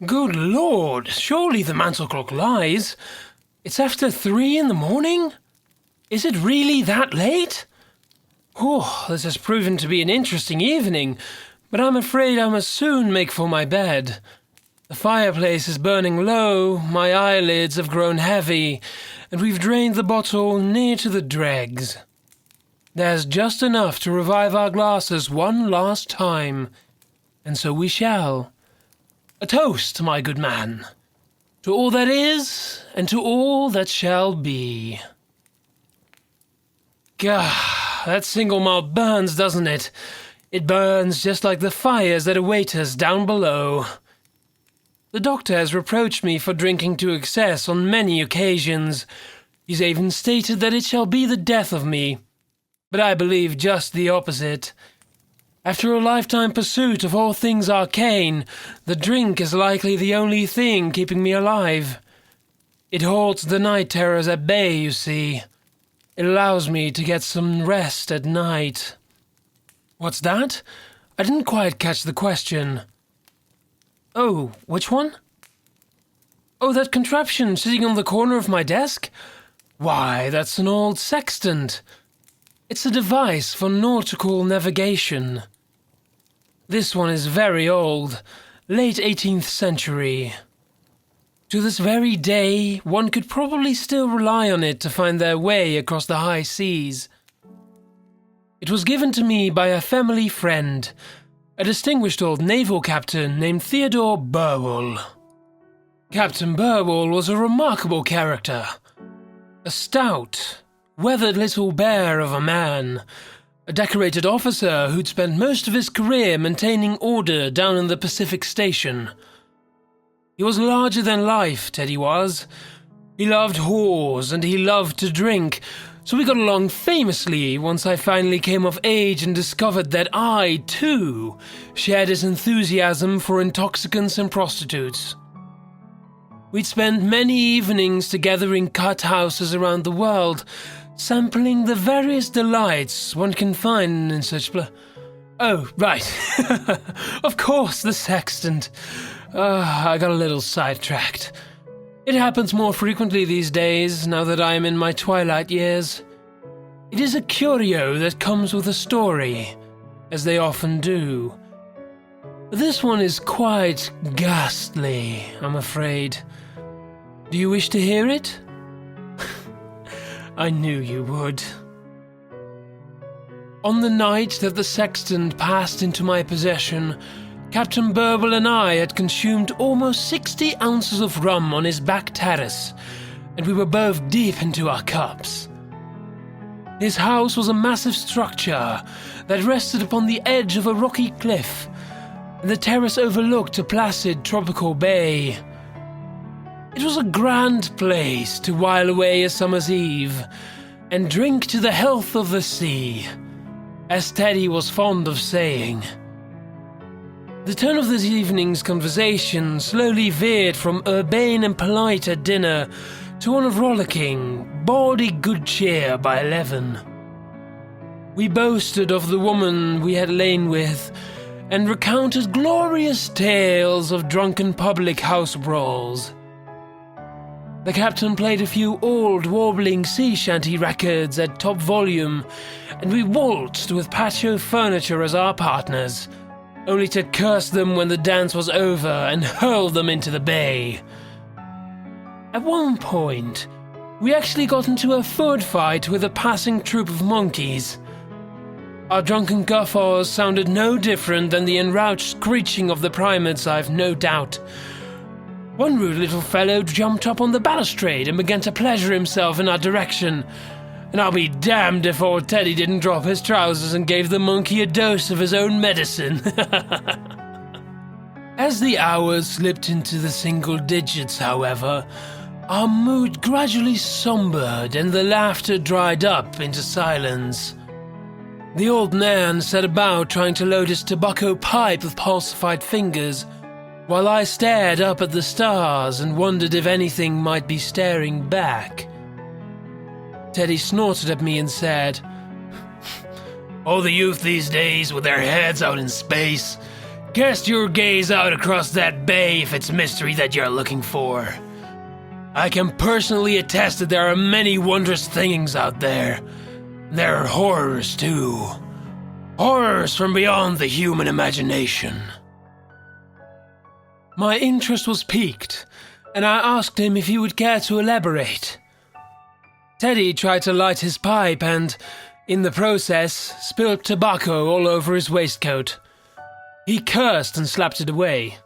Good Lord, surely the mantel clock lies. It's after 3 in the morning? Is it really that late? Oh, this has proven to be an interesting evening, but I'm afraid I must soon make for my bed. The fireplace is burning low, my eyelids have grown heavy, and we've drained the bottle near to the dregs. There's just enough to revive our glasses one last time, and so we shall. A toast, my good man, to all that is, and to all that shall be. Gah, that single malt burns, doesn't it? It burns just like the fires that await us down below. The doctor has reproached me for drinking to excess on many occasions. He's even stated that it shall be the death of me. But I believe just the opposite. After a lifetime pursuit of all things arcane, the drink is likely the only thing keeping me alive. It holds the night terrors at bay, you see. It allows me to get some rest at night. What's that? I didn't quite catch the question. Oh, which one? Oh, that contraption sitting on the corner of my desk? Why, that's an old sextant. It's a device for nautical navigation. This one is very old, late 18th century. To this very day, one could probably still rely on it to find their way across the high seas. It was given to me by a family friend, a distinguished old naval captain named Theodore Burwell. Captain Burwell was a remarkable character. A stout, weathered little bear of a man, a decorated officer who'd spent most of his career maintaining order down in the Pacific Station. He was larger than life, Teddy was. He loved whores and he loved to drink, so we got along famously once I finally came of age and discovered that I, too, shared his enthusiasm for intoxicants and prostitutes. We'd spent many evenings together in cut houses around the world, sampling the various delights one can find in such Oh, right. Of course, the sextant. I got a little sidetracked. It happens more frequently these days, now that I am in my twilight years. It is a curio that comes with a story, as they often do. This one is quite ghastly, I'm afraid. Do you wish to hear it? I knew you would. On the night that the sextant passed into my possession, Captain Burwell and I had consumed almost 60 ounces of rum on his back terrace, and we were both deep into our cups. His house was a massive structure that rested upon the edge of a rocky cliff, and the terrace overlooked a placid tropical bay. It was a grand place to while away a summer's eve, and drink to the health of the sea, as Teddy was fond of saying. The tone of this evening's conversation slowly veered from urbane and polite at dinner to one of rollicking, bawdy good cheer by 11. We boasted of the woman we had lain with, and recounted glorious tales of drunken public house brawls. The captain played a few old, warbling sea shanty records at top volume, and we waltzed with patio furniture as our partners, only to curse them when the dance was over and hurl them into the bay. At one point, we actually got into a food fight with a passing troop of monkeys. Our drunken guffaws sounded no different than the enraged screeching of the primates, I've no doubt. One rude little fellow jumped up on the balustrade and began to pleasure himself in our direction, and I'll be damned if old Teddy didn't drop his trousers and gave the monkey a dose of his own medicine. As the hours slipped into the single digits, however, our mood gradually sombered and the laughter dried up into silence. The old man set about trying to load his tobacco pipe with pulsified fingers, while I stared up at the stars and wondered if anything might be staring back. Teddy snorted at me and said, "All the youth these days with their heads out in space. Cast your gaze out across that bay if it's mystery that you're looking for. I can personally attest that there are many wondrous things out there. There are horrors too. Horrors from beyond the human imagination. My interest was piqued, and I asked him if he would care to elaborate. Teddy tried to light his pipe and, in the process, spilled tobacco all over his waistcoat. He cursed and slapped it away.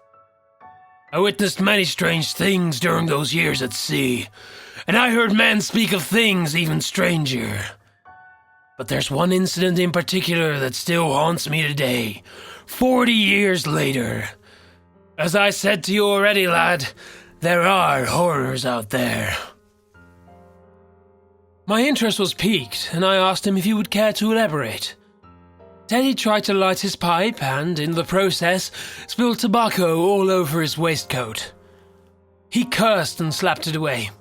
I witnessed many strange things during those years at sea, and I heard men speak of things even stranger. But there's one incident in particular that still haunts me today, 40 years later. As I said to you already, lad, there are horrors out there. My interest was piqued, and I asked him if he would care to elaborate. Teddy tried to light his pipe and, in the process, spilled tobacco all over his waistcoat. He cursed and slapped it away.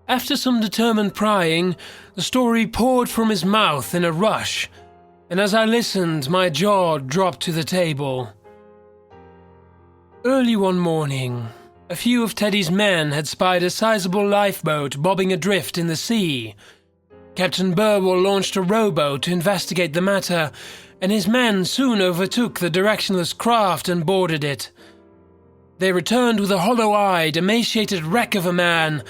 After some determined prying, the story poured from his mouth in a rush, and as I listened, my jaw dropped to the table. Early one morning, a few of Teddy's men had spied a sizable lifeboat bobbing adrift in the sea. Captain Burwell launched a rowboat to investigate the matter, and his men soon overtook the directionless craft and boarded it. They returned with a hollow-eyed, emaciated wreck of a man,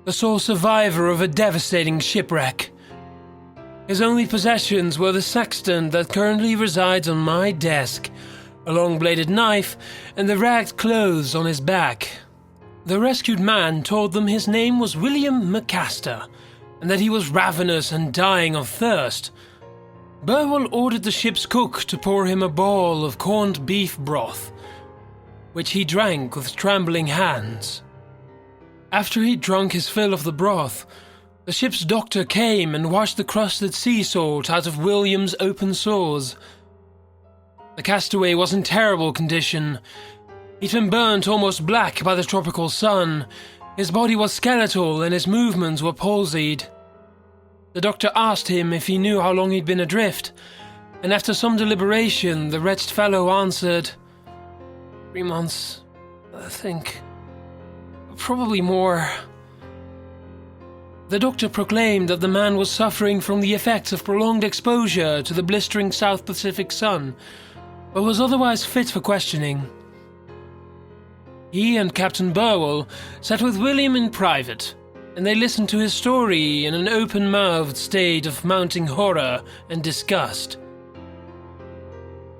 the sole survivor of a devastating shipwreck. His only possessions were the sextant that currently resides on my desk, a long-bladed knife, and the ragged clothes on his back. The rescued man told them his name was William McAster, and that he was ravenous and dying of thirst. Burwell ordered the ship's cook to pour him a bowl of corned beef broth, which he drank with trembling hands. After he'd drunk his fill of the broth, the ship's doctor came and washed the crusted sea salt out of William's open sores. The castaway was in terrible condition. He'd been burnt almost black by the tropical sun. His body was skeletal and his movements were palsied. The doctor asked him if he knew how long he'd been adrift, and after some deliberation, the wretched fellow answered, 3 months, I think. Probably more. The doctor proclaimed that the man was suffering from the effects of prolonged exposure to the blistering South Pacific sun, but was otherwise fit for questioning. He and Captain Burwell sat with William in private, and they listened to his story in an open-mouthed state of mounting horror and disgust.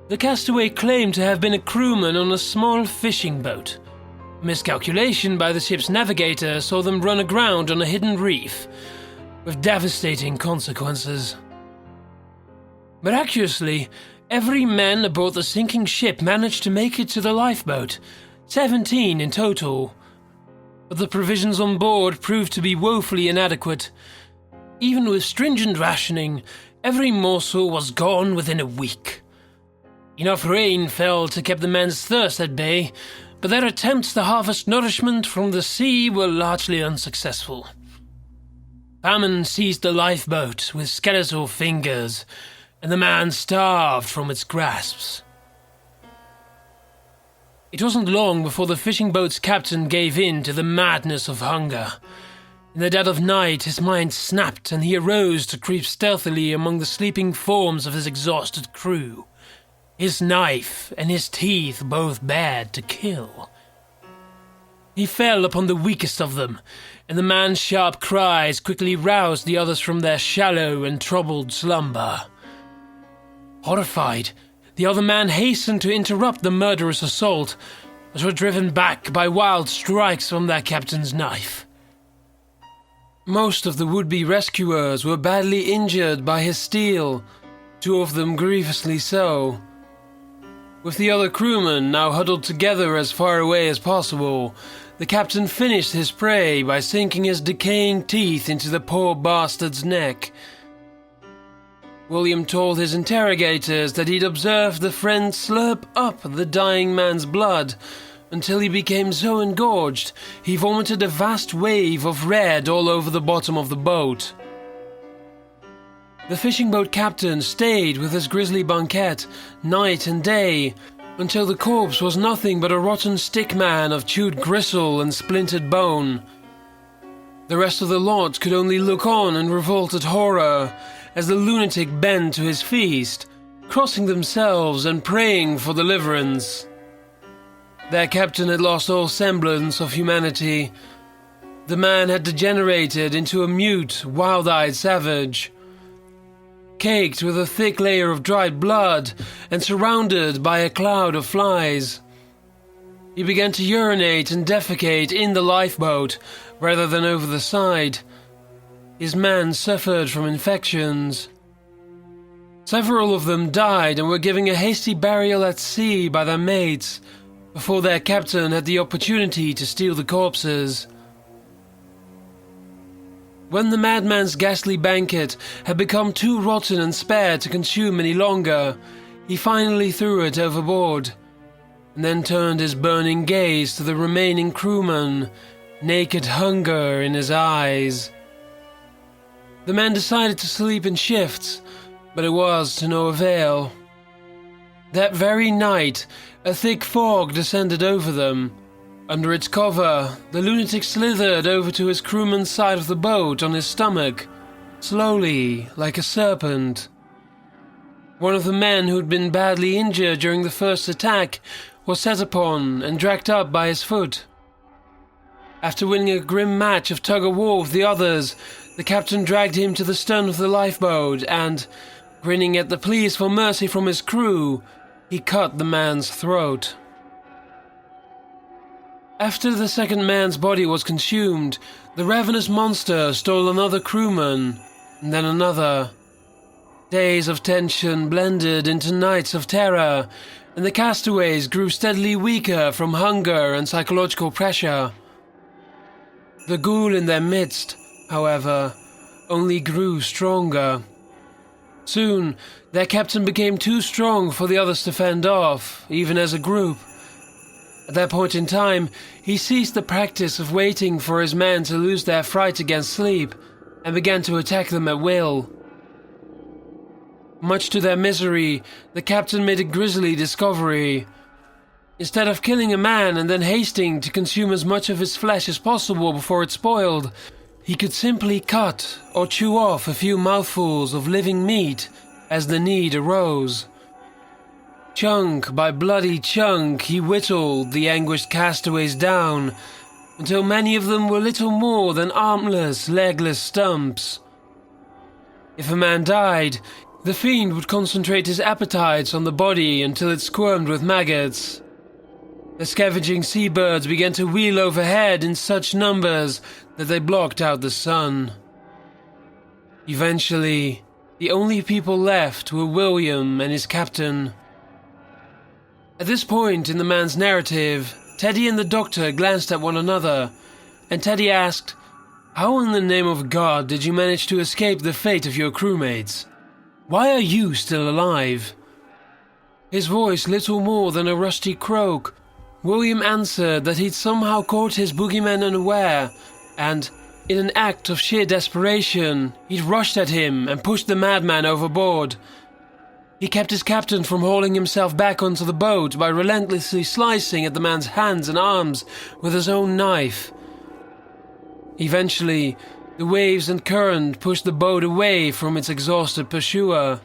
The castaway claimed to have been a crewman on a small fishing boat. Miscalculation by the ship's navigator saw them run aground on a hidden reef, with devastating consequences. Miraculously, every man aboard the sinking ship managed to make it to the lifeboat, 17 in total. But the provisions on board proved to be woefully inadequate. Even with stringent rationing, every morsel was gone within a week. Enough rain fell to keep the men's thirst at bay, but their attempts to harvest nourishment from the sea were largely unsuccessful. Famine seized the lifeboat with skeletal fingers, and the man starved from its grasps. It wasn't long before the fishing boat's captain gave in to the madness of hunger. In the dead of night, his mind snapped and he arose to creep stealthily among the sleeping forms of his exhausted crew. His knife and his teeth both bared to kill. He fell upon the weakest of them, and the man's sharp cries quickly roused the others from their shallow and troubled slumber. Horrified, the other man hastened to interrupt the murderous assault, but were driven back by wild strikes from their captain's knife. Most of the would-be rescuers were badly injured by his steel, 2 of them grievously so. With the other crewmen now huddled together as far away as possible, the captain finished his prey by sinking his decaying teeth into the poor bastard's neck. William told his interrogators that he'd observed the friend slurp up the dying man's blood until he became so engorged he vomited a vast wave of red all over the bottom of the boat. The fishing boat captain stayed with his grisly banquet night and day, until the corpse was nothing but a rotten stick man of chewed gristle and splintered bone. The rest of the lot could only look on in revolted horror as the lunatic bent to his feast, crossing themselves and praying for deliverance. Their captain had lost all semblance of humanity. The man had degenerated into a mute, wild-eyed savage, caked with a thick layer of dried blood and surrounded by a cloud of flies. He began to urinate and defecate in the lifeboat rather than over the side. His men suffered from infections. Several of them died and were given a hasty burial at sea by their mates before their captain had the opportunity to steal the corpses. When the madman's ghastly banquet had become too rotten and spare to consume any longer, he finally threw it overboard, and then turned his burning gaze to the remaining crewmen, naked hunger in his eyes. The men decided to sleep in shifts, but it was to no avail. That very night, a thick fog descended over them. Under its cover, the lunatic slithered over to his crewman's side of the boat on his stomach, slowly, like a serpent. One of the men who'd been badly injured during the first attack was set upon and dragged up by his foot. After winning a grim match of tug-of-war with the others, the captain dragged him to the stern of the lifeboat and, grinning at the pleas for mercy from his crew, he cut the man's throat. After the second man's body was consumed, the ravenous monster stole another crewman, and then another. Days of tension blended into nights of terror, and the castaways grew steadily weaker from hunger and psychological pressure. The ghoul in their midst, however, only grew stronger. Soon, their captain became too strong for the others to fend off, even as a group. At that point in time, he ceased the practice of waiting for his men to lose their fright against sleep, and began to attack them at will. Much to their misery, the captain made a grisly discovery. Instead of killing a man and then hasting to consume as much of his flesh as possible before it spoiled, he could simply cut or chew off a few mouthfuls of living meat as the need arose. Chunk by bloody chunk, he whittled the anguished castaways down, until many of them were little more than armless, legless stumps. If a man died, the fiend would concentrate his appetites on the body until it squirmed with maggots. The scavenging seabirds began to wheel overhead in such numbers that they blocked out the sun. Eventually, the only people left were William and his captain. At this point in the man's narrative, Teddy and the doctor glanced at one another, and Teddy asked, "How in the name of God did you manage to escape the fate of your crewmates? Why are you still alive?" His voice little more than a rusty croak, William answered that he'd somehow caught his boogeyman unaware, and, in an act of sheer desperation, he'd rushed at him and pushed the madman overboard. He kept his captain from hauling himself back onto the boat by relentlessly slicing at the man's hands and arms with his own knife. Eventually, the waves and current pushed the boat away from its exhausted pursuer,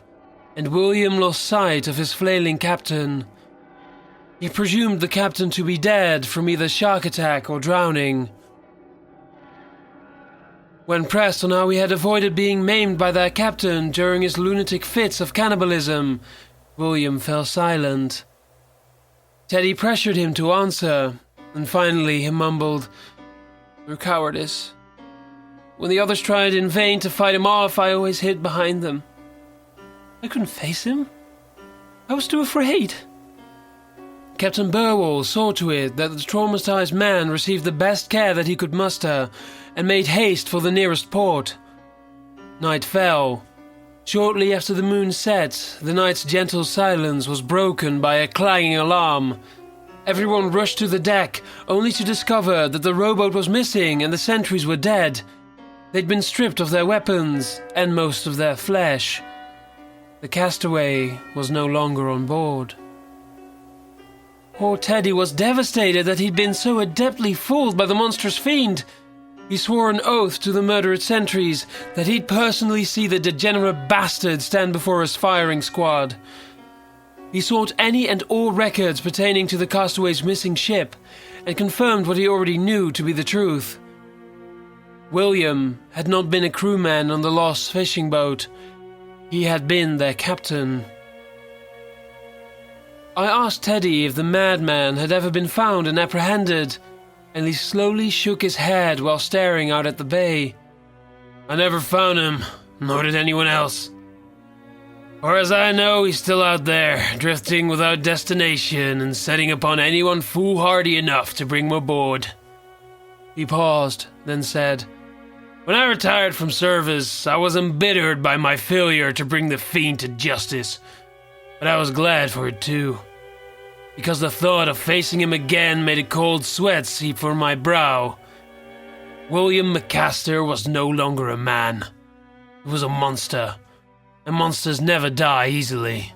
and William lost sight of his flailing captain. He presumed the captain to be dead from either shark attack or drowning. When pressed on how he had avoided being maimed by their captain during his lunatic fits of cannibalism, William fell silent. Teddy pressured him to answer, and finally he mumbled, "Through cowardice. When the others tried in vain to fight him off, I always hid behind them. I couldn't face him. I was too afraid." Captain Burwell saw to it that the traumatized man received the best care that he could muster, and made haste for the nearest port. Night fell. Shortly after the moon set, the night's gentle silence was broken by a clanging alarm. Everyone rushed to the deck, only to discover that the rowboat was missing and the sentries were dead. They'd been stripped of their weapons and most of their flesh. The castaway was no longer on board. Poor Teddy was devastated that he'd been so adeptly fooled by the monstrous fiend. He swore an oath to the murdered sentries that he'd personally see the degenerate bastard stand before his firing squad. He sought any and all records pertaining to the castaway's missing ship and confirmed what he already knew to be the truth. William had not been a crewman on the lost fishing boat. He had been their captain. I asked Teddy if the madman had ever been found and apprehended, and he slowly shook his head while staring out at the bay. I never found him, nor did anyone else. Or as I know, he's still out there, drifting without destination and setting upon anyone foolhardy enough to bring him aboard. He paused, then said, When I retired from service, I was embittered by my failure to bring the fiend to justice. But I was glad for it too, because the thought of facing him again made a cold sweat seep from my brow. William McCaster was no longer a man. He was a monster, and monsters never die easily.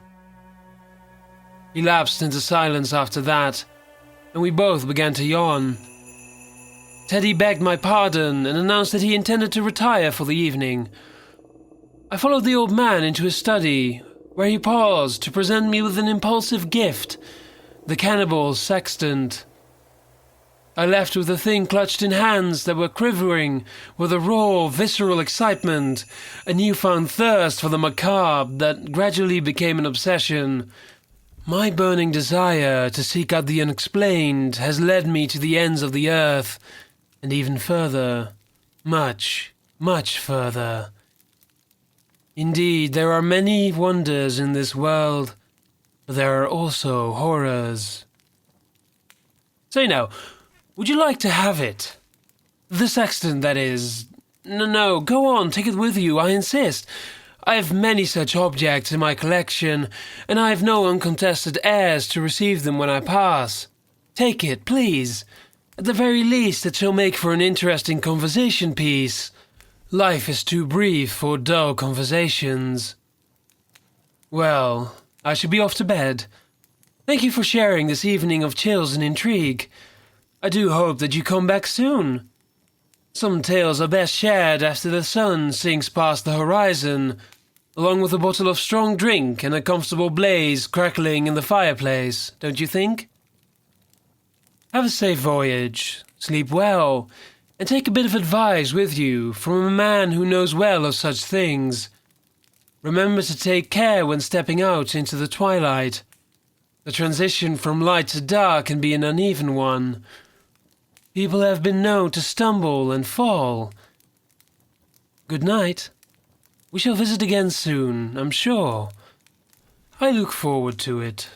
He lapsed into silence after that, and we both began to yawn. Teddy begged my pardon and announced that he intended to retire for the evening. I followed the old man into his study, where he paused to present me with an impulsive gift, the cannibal's sextant. I left with the thing clutched in hands that were quivering with a raw, visceral excitement, a newfound thirst for the macabre that gradually became an obsession. My burning desire to seek out the unexplained has led me to the ends of the earth, and even further, much, much further. Indeed, there are many wonders in this world, but there are also horrors. Say now, would you like to have it? The sextant, that is. No, go on, take it with you, I insist. I have many such objects in my collection, and I have no uncontested heirs to receive them when I pass. Take it, please. At the very least, it shall make for an interesting conversation piece. Life is too brief for dull conversations. Well, I shall be off to bed. Thank you for sharing this evening of chills and intrigue. I do hope that you come back soon. Some tales are best shared after the sun sinks past the horizon, along with a bottle of strong drink and a comfortable blaze crackling in the fireplace, don't you think? Have a safe voyage, sleep well, and take a bit of advice with you from a man who knows well of such things. Remember to take care when stepping out into the twilight. The transition from light to dark can be an uneven one. People have been known to stumble and fall. Good night. We shall visit again soon, I'm sure. I look forward to it.